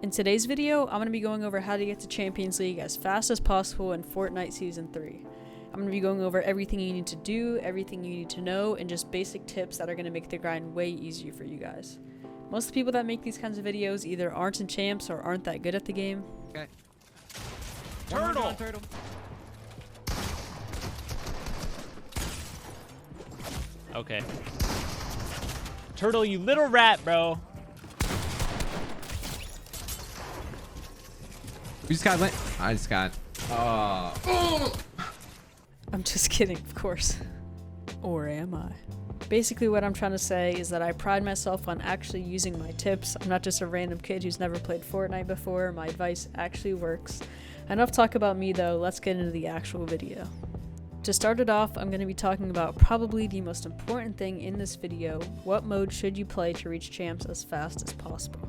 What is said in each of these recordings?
In today's video, I'm going to be going over how to get to Champions League as fast as possible in Fortnite Season 3. I'm going to be going over everything you need to do, everything you need to know, and just basic tips that are going to make the grind way easier for you guys. Most of the people that make these kinds of videos either aren't in champs or aren't that good at the game. Okay. Turtle! Okay. Turtle, you little rat, bro. You just got lit. I just got. I'm just kidding, of course. Or am I? Basically what I'm trying to say is that I pride myself on actually using my tips. I'm not just a random kid who's never played Fortnite before. My advice actually works. Enough talk about me though, let's get into the actual video. To start it off, I'm going to be talking about probably the most important thing in this video. What mode should you play to reach champs as fast as possible?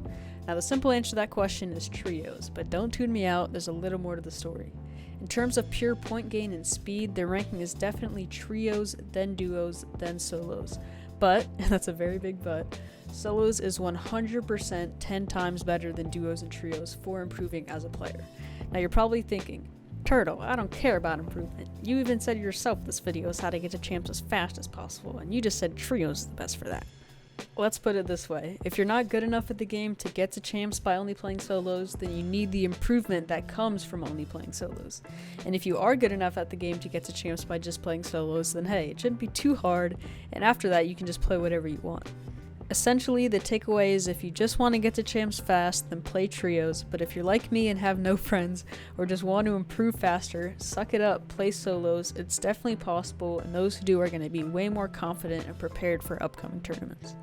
Now the simple answer to that question is trios, but don't tune me out, there's a little more to the story. In terms of pure point gain and speed, their ranking is definitely trios, then duos, then solos. But, and that's a very big but, solos is 100% 10 times better than duos and trios for improving as a player. Now you're probably thinking, Turtle, I don't care about improvement. You even said yourself this video is how to get to champs as fast as possible, and you just said trios is the best for that. Let's put it this way, if you're not good enough at the game to get to champs by only playing solos, then you need the improvement that comes from only playing solos. And if you are good enough at the game to get to champs by just playing solos, then hey, it shouldn't be too hard, and after that you can just play whatever you want. Essentially, the takeaway is if you just want to get to champs fast, then play trios, but if you're like me and have no friends, or just want to improve faster, suck it up, play solos. It's definitely possible, and those who do are going to be way more confident and prepared for upcoming tournaments.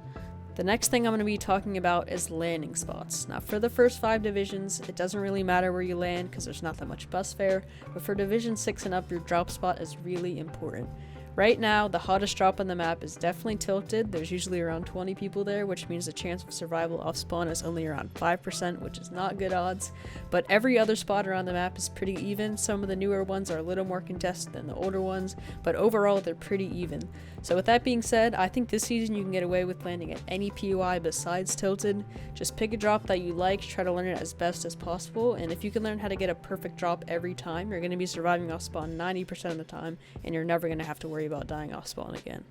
The next thing I'm going to be talking about is landing spots. Now for the first 5 divisions, it doesn't really matter where you land because there's not that much bus fare, but for Division 6 and up, your drop spot is really important. Right now, the hottest drop on the map is definitely tilted. There's usually around 20 people there, which means the chance of survival off spawn is only around 5%, which is not good odds. But every other spot around the map is pretty even. Some of the newer ones are a little more contested than the older ones, but overall they're pretty even. So with that being said, I think this season you can get away with landing at any POI besides tilted. Just pick a drop that you like, try to learn it as best as possible, and if you can learn how to get a perfect drop every time, you're going to be surviving off spawn 90% of the time, and you're never going to have to worry about dying off spawn again.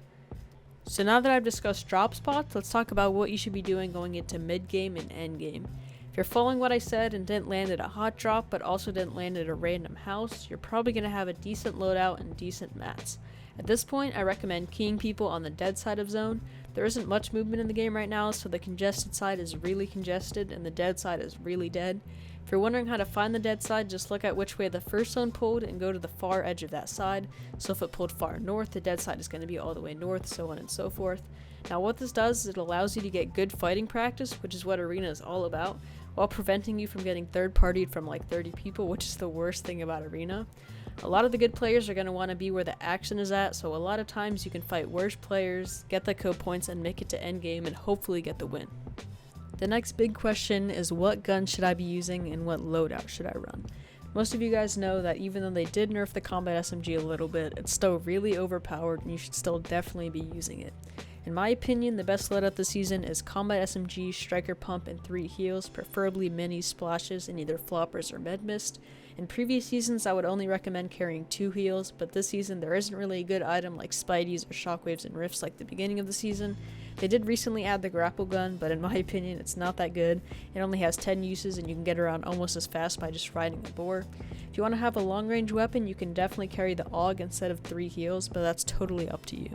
So now that I've discussed drop spots, let's talk about what you should be doing going into mid game and end game. If you're following what I said and didn't land at a hot drop but also didn't land at a random house, you're probably going to have a decent loadout and decent mats. At this point, I recommend keying people on the dead side of zone. There isn't much movement in the game right now, so the congested side is really congested and the dead side is really dead. If you're wondering how to find the dead side, just look at which way the first zone pulled and go to the far edge of that side. So if it pulled far north, the dead side is going to be all the way north, so on and so forth. Now what this does is it allows you to get good fighting practice, which is what Arena is all about, while preventing you from getting third-partied from like 30 people, which is the worst thing about Arena. A lot of the good players are going to want to be where the action is at, so a lot of times you can fight worse players, get the co-points, and make it to endgame and hopefully get the win. The next big question is what gun should I be using and what loadout should I run? Most of you guys know that even though they did nerf the combat SMG a little bit, it's still really overpowered and you should still definitely be using it. In my opinion, the best loadout this season is combat SMG, striker pump, and 3 heals, preferably mini splashes in either floppers or med mist. In previous seasons, I would only recommend carrying 2 heals, but this season there isn't really a good item like Spideys or shockwaves and rifts like the beginning of the season. They did recently add the grapple gun, but in my opinion it's not that good. It only has 10 uses and you can get around almost as fast by just riding a boar. If you want to have a long range weapon, you can definitely carry the AUG instead of 3 heals, but that's totally up to you.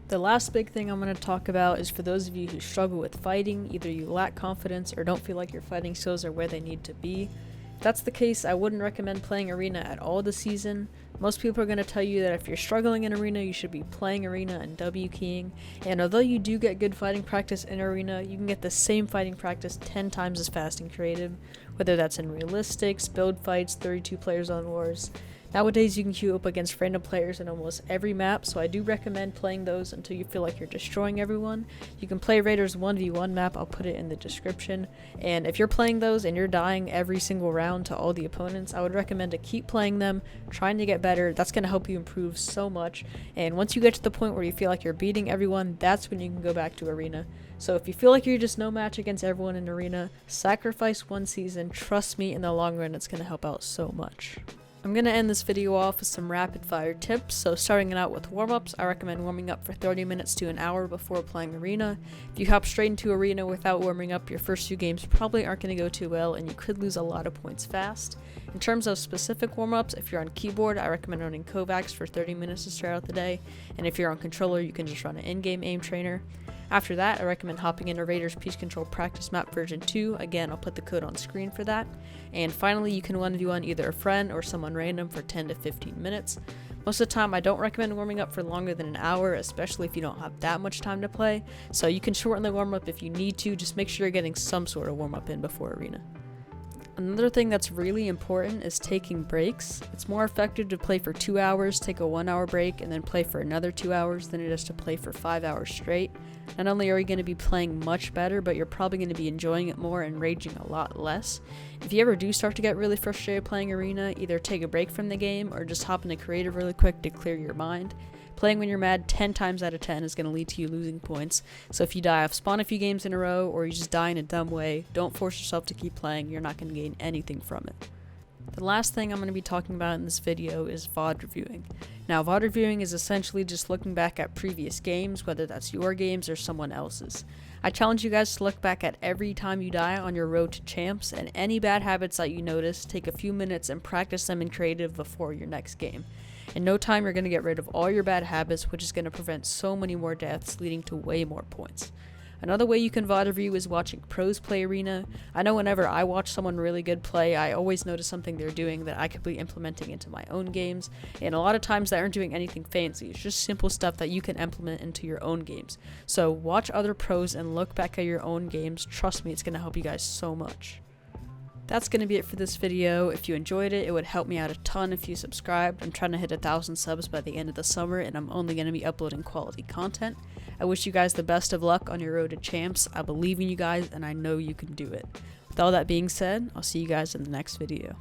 The last big thing I'm going to talk about is for those of you who struggle with fighting, either you lack confidence or don't feel like your fighting skills are where they need to be. If that's the case, I wouldn't recommend playing Arena at all this season. Most people are going to tell you that if you're struggling in Arena, you should be playing Arena and W keying, and although you do get good fighting practice in Arena, you can get the same fighting practice 10 times as fast in creative, whether that's in realistics, build fights, 32 players on wars. Nowadays you can queue up against random players in almost every map, so I do recommend playing those until you feel like you're destroying everyone. You can play Raiders 1v1 map, I'll put it in the description, and if you're playing those and you're dying every single round to all the opponents, I would recommend to keep playing them, trying to get better. That's going to help you improve so much, and once you get to the point where you feel like you're beating everyone, that's when you can go back to Arena. So if you feel like you're just no match against everyone in Arena, sacrifice one season. Trust me, in the long run it's going to help out so much. I'm going to end this video off with some rapid fire tips. So starting it out with warm-ups, I recommend warming up for 30 minutes to an hour before playing Arena. If you hop straight into Arena without warming up, your first few games probably aren't going to go too well and you could lose a lot of points fast. In terms of specific warm-ups, if you're on keyboard, I recommend running Kovacs for 30 minutes to start out the day, and if you're on controller, you can just run an in-game aim trainer. After that, I recommend hopping into Raiders Peace Control Practice Map version 2. Again, I'll put the code on screen for that. And finally, you can 1v1 either a friend or someone random for 10 to 15 minutes. Most of the time, I don't recommend warming up for longer than an hour, especially if you don't have that much time to play. So you can shorten the warm-up if you need to, just make sure you're getting some sort of warm-up in before Arena. Another thing that's really important is taking breaks. It's more effective to play for 2 hours, take a 1 hour break, and then play for another 2 hours than it is to play for 5 hours straight. Not only are you going to be playing much better, but you're probably going to be enjoying it more and raging a lot less. If you ever do start to get really frustrated playing Arena, either take a break from the game or just hop into creative really quick to clear your mind. Playing when you're mad 10 times out of 10 is going to lead to you losing points, so if you die off spawn a few games in a row or you just die in a dumb way, don't force yourself to keep playing, you're not going to gain anything from it. The last thing I'm going to be talking about in this video is VOD reviewing. Now, VOD reviewing is essentially just looking back at previous games, whether that's your games or someone else's. I challenge you guys to look back at every time you die on your road to champs, and any bad habits that you notice, take a few minutes and practice them in creative before your next game. In no time, you're going to get rid of all your bad habits, which is going to prevent so many more deaths, leading to way more points. Another way you can VOD review is watching pros play Arena. I know whenever I watch someone really good play, I always notice something they're doing that I could be implementing into my own games, and a lot of times they aren't doing anything fancy. It's just simple stuff that you can implement into your own games. So watch other pros and look back at your own games. Trust me, it's going to help you guys so much. That's going to be it for this video. If you enjoyed it, it would help me out a ton if you subscribed. I'm trying to hit 1,000 subs by the end of the summer, and I'm only going to be uploading quality content. I wish you guys the best of luck on your road to champs. I believe in you guys, and I know you can do it. With all that being said, I'll see you guys in the next video.